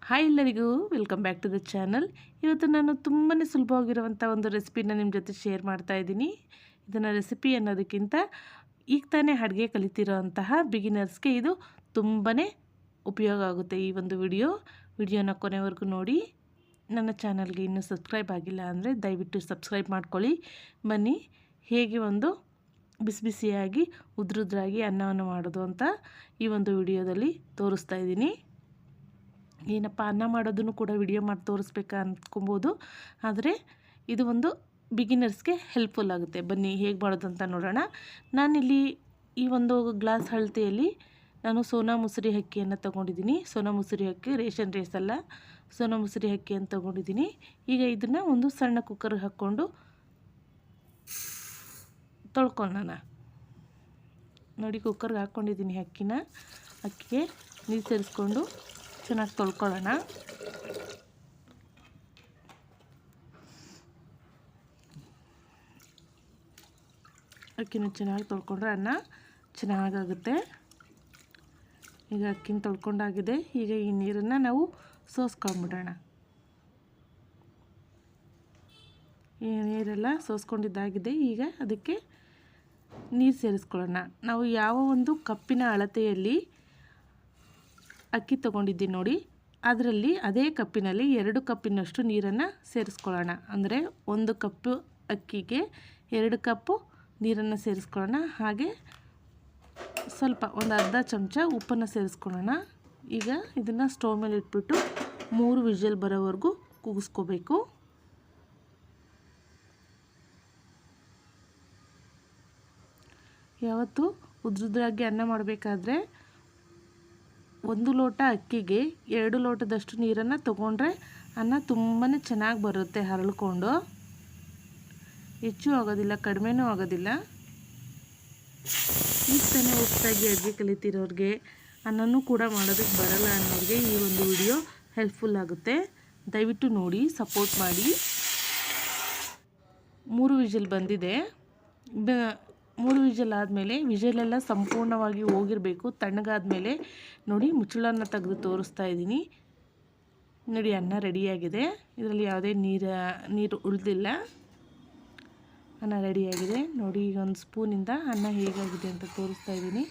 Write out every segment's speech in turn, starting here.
Hi ಎಲ್ಲರಿಗೂ welcome back to the channel. ಇವತ್ತು ನಾನು ತುಂಬಾ ಸುಲಭವಾಗಿರುವಂಥ ಒಂದು ರೆಸಿಪಿನ ನಿಮ್ಮ ಜೊತೆ ಶೇರ್ ಮಾಡ್ತಾ ಇದ್ದೀನಿ. ಇದನ್ನು ರೆಸಿಪಿ ಅನ್ನೋದಕ್ಕಿಂತ ಈಗ ತಾನೇ ಅಡುಗೆ ಕಲಿತಿರೋಂತಹ ಬಿಗಿನರ್ಸ್ಗೆ ಇದು ತುಂಬಾ ಉಪಯೋಗ ಆಗುತ್ತೆ. ಈ ಒಂದು ವಿಡಿಯೋನ ಕೊನೆವರೆಗೂ ನೋಡಿ. ನನ್ನ ಚಾನಲ್ಗೆ ಇನ್ನೂ ಸಬ್ಸ್ಕ್ರೈಬ್ ಆಗಿಲ್ಲ ಅಂದರೆ ದಯವಿಟ್ಟು ಸಬ್ಸ್ಕ್ರೈಬ್ ಮಾಡ್ಕೊಳ್ಳಿ. ಬನ್ನಿ ಹೇಗೆ ಒಂದು ಬಿಸಿ ಬಿಸಿಯಾಗಿ ಉದ್ರುದ್ರಾಗಿ ಅನ್ನವನ್ನು ಮಾಡೋದು ಅಂತ ಈ ಒಂದು ವಿಡಿಯೋದಲ್ಲಿ ತೋರಿಸ್ತಾ ಇದ್ದೀನಿ. ಏನಪ್ಪ ಅನ್ನ ಮಾಡೋದನ್ನು ಕೂಡ ವಿಡಿಯೋ ಮಾಡಿ ತೋರಿಸ್ಬೇಕಾ ಅಂದ್ಕೊಬೋದು, ಆದರೆ ಇದು ಒಂದು ಬಿಗಿನರ್ಸ್ಗೆ ಹೆಲ್ಪ್ಫುಲ್ ಆಗುತ್ತೆ. ಬನ್ನಿ ಹೇಗೆ ಮಾಡೋದು ಅಂತ ನೋಡೋಣ. ನಾನಿಲ್ಲಿ ಈ ಒಂದು ಗ್ಲಾಸ್ ಅಳತೆಯಲ್ಲಿ ನಾನು ಸೋನಾ ಮುಸುರಿ ಅಕ್ಕಿಯನ್ನು ತೊಗೊಂಡಿದ್ದೀನಿ. ಸೋನಾ ಮುಸುರಿ ಅಕ್ಕಿ ರೇಷನ್ ರೈಸ್ ಅಲ್ಲ, ಸೋನಾ ಮುಸುರಿ ಅಕ್ಕಿಯನ್ನು ತೊಗೊಂಡಿದ್ದೀನಿ. ಈಗ ಇದನ್ನು ಒಂದು ಸಣ್ಣ ಕುಕ್ಕರ್ಗೆ ಹಾಕ್ಕೊಂಡು ತೊಳ್ಕೊಳ್ಳೋಣ. ನೋಡಿ, ಕುಕ್ಕರ್ಗೆ ಹಾಕ್ಕೊಂಡಿದ್ದೀನಿ ಅಕ್ಕಿಗೆ ನೀರು ಸೇರಿಸ್ಕೊಂಡು ಚೆನ್ನಾಗಿ ತೊಳ್ಕೊಳ್ಳೋಣ. ಅಕ್ಕಿನ ಚೆನ್ನಾಗಿ ತೊಳ್ಕೊಂಡ್ರೆ ಅನ್ನ ಚೆನ್ನಾಗಾಗುತ್ತೆ. ಈಗ ಅಕ್ಕಿನ ತೊಳ್ಕೊಂಡಾಗಿದೆ. ಈಗ ಈ ನೀರನ್ನು ನಾವು ಸೋಸ್ಕೊಂಡ್ಬಿಡೋಣ. ಈ ನೀರೆಲ್ಲ ಸೋಸ್ಕೊಂಡಿದ್ದಾಗಿದೆ. ಈಗ ಅದಕ್ಕೆ ನೀರು ಸೇರಿಸ್ಕೊಳ್ಳೋಣ. ನಾವು ಯಾವ ಒಂದು ಕಪ್ಪಿನ ಅಳತೆಯಲ್ಲಿ ಅಕ್ಕಿ ತೊಗೊಂಡಿದ್ದೀನಿ ನೋಡಿ, ಅದರಲ್ಲಿ ಅದೇ ಕಪ್ಪಿನಲ್ಲಿ 2 ಕಪ್ಪಿನಷ್ಟು ನೀರನ್ನು ಸೇರಿಸ್ಕೊಳ್ಳೋಣ. ಅಂದರೆ 1 ಕಪ್ಪು ಅಕ್ಕಿಗೆ 2 ಕಪ್ಪು ನೀರನ್ನು ಸೇರಿಸ್ಕೊಳ್ಳೋಣ. ಹಾಗೆ ಸ್ವಲ್ಪ ಒಂದು ಅರ್ಧ ಚಮಚ ಉಪ್ಪನ್ನು ಸೇರಿಸ್ಕೊಳ್ಳೋಣ. ಈಗ ಇದನ್ನು ಸ್ಟವ್ ಮೇಲೆ ಇಟ್ಬಿಟ್ಟು 3 ವಿಷಲ್ ಬರೋವರೆಗೂ ಕೂಗಿಸ್ಕೋಬೇಕು. ಯಾವತ್ತು ಉದ್ರುದ್ರಾಗಿ ಅನ್ನ ಮಾಡಬೇಕಾದ್ರೆ 1 ಲೋಟ ಅಕ್ಕಿಗೆ 2 ಲೋಟದಷ್ಟು ನೀರನ್ನು ತೊಗೊಂಡ್ರೆ ಅನ್ನ ತುಂಬಾ ಚೆನ್ನಾಗಿ ಬರುತ್ತೆ. ಹರಳ್ಕೊಂಡು ಹೆಚ್ಚು ಆಗೋದಿಲ್ಲ, ಕಡಿಮೆನೂ ಆಗೋದಿಲ್ಲ. ಈಗ ತಾನೇ ಹೊಸದಾಗಿ ಅಡುಗೆ ಕಲಿತಿರೋರಿಗೆ, ಅನ್ನನೂ ಕೂಡ ಮಾಡೋದಕ್ಕೆ ಬರಲ್ಲ ಅನ್ನೋರಿಗೆ ಈ ಒಂದು ವಿಡಿಯೋ ಹೆಲ್ಪ್ಫುಲ್ ಆಗುತ್ತೆ. ದಯವಿಟ್ಟು ನೋಡಿ, ಸಪೋರ್ಟ್ ಮಾಡಿ. 3 ವಿಷಲ್ ಬಂದಿದೆ. 3 ವಿಷಲ್ ಆದಮೇಲೆ ವಿಷಲೆಲ್ಲ ಸಂಪೂರ್ಣವಾಗಿ ಹೋಗಿರಬೇಕು. ತಣ್ಣಗಾದ್ಮೇಲೆ ನೋಡಿ, ಮುಚ್ಚಳನ ತೆಗೆದು ತೋರಿಸ್ತಾ ಇದ್ದೀನಿ. ನೋಡಿ, ಅನ್ನ ರೆಡಿಯಾಗಿದೆ. ಇದರಲ್ಲಿ ಯಾವುದೇ ನೀರು ಉಳಿದಿಲ್ಲ. ಅನ್ನ ರೆಡಿಯಾಗಿದೆ. ನೋಡಿ, ಈಗ ಒಂದು ಸ್ಪೂನಿಂದ ಅನ್ನ ಹೇಗಾಗಿದೆ ಅಂತ ತೋರಿಸ್ತಾ ಇದ್ದೀನಿ.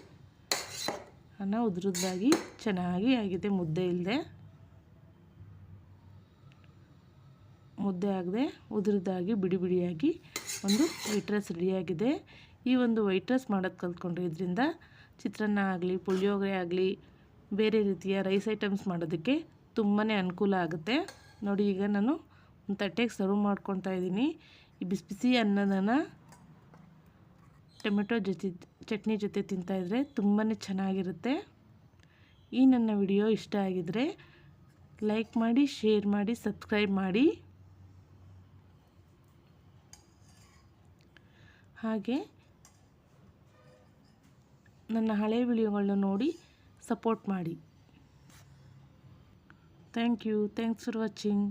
ಅನ್ನ ಉದ್ರುದ್ದಾಗಿ ಚೆನ್ನಾಗಿ ಆಗಿದೆ, ಮುದ್ದೆ ಇಲ್ಲದೆ. ಮುದ್ದೆ ಆಗದೆ ಉದುರಿದಾಗಿ ಬಿಡಿ ಬಿಡಿಯಾಗಿ ಒಂದು ವೈಟ್ ರೈಸ್ ರೆಡಿಯಾಗಿದೆ. ಈ ಒಂದು ವೈಟ್ ರೈಸ್ ಮಾಡೋದು ಕಲ್ತ್ಕೊಂಡ್ರೆ ಇದರಿಂದ ಚಿತ್ರಾನ್ನ ಆಗಲಿ, ಪುಳಿಯೋಗರೆ ಆಗಲಿ, ಬೇರೆ ರೀತಿಯ ರೈಸ್ ಐಟಮ್ಸ್ ಮಾಡೋದಕ್ಕೆ ತುಂಬಾ ಅನುಕೂಲ ಆಗುತ್ತೆ. ನೋಡಿ, ಈಗ ನಾನು ಒಂದು ತಟ್ಟೆಗೆ ಸರ್ವ್ ಮಾಡ್ಕೊತಾ ಇದ್ದೀನಿ. ಈ ಬಿಸಿ ಬಿಸಿ ಅನ್ನದನ್ನು ಟೊಮೆಟೊ ಚಟ್ನಿ ಜೊತೆ ತಿಂತಾಯಿದ್ರೆ ತುಂಬಾ ಚೆನ್ನಾಗಿರುತ್ತೆ. ಈ ನನ್ನ ವಿಡಿಯೋ ಇಷ್ಟ ಆಗಿದರೆ ಲೈಕ್ ಮಾಡಿ, ಶೇರ್ ಮಾಡಿ, ಸಬ್ಸ್ಕ್ರೈಬ್ ಮಾಡಿ. ಹಾಗೆ ನನ್ನ ಹಳೆಯ ವಿಡಿಯೋಗಳನ್ನ ನೋಡಿ ಸಪೋರ್ಟ್ ಮಾಡಿ. Thanks for watching.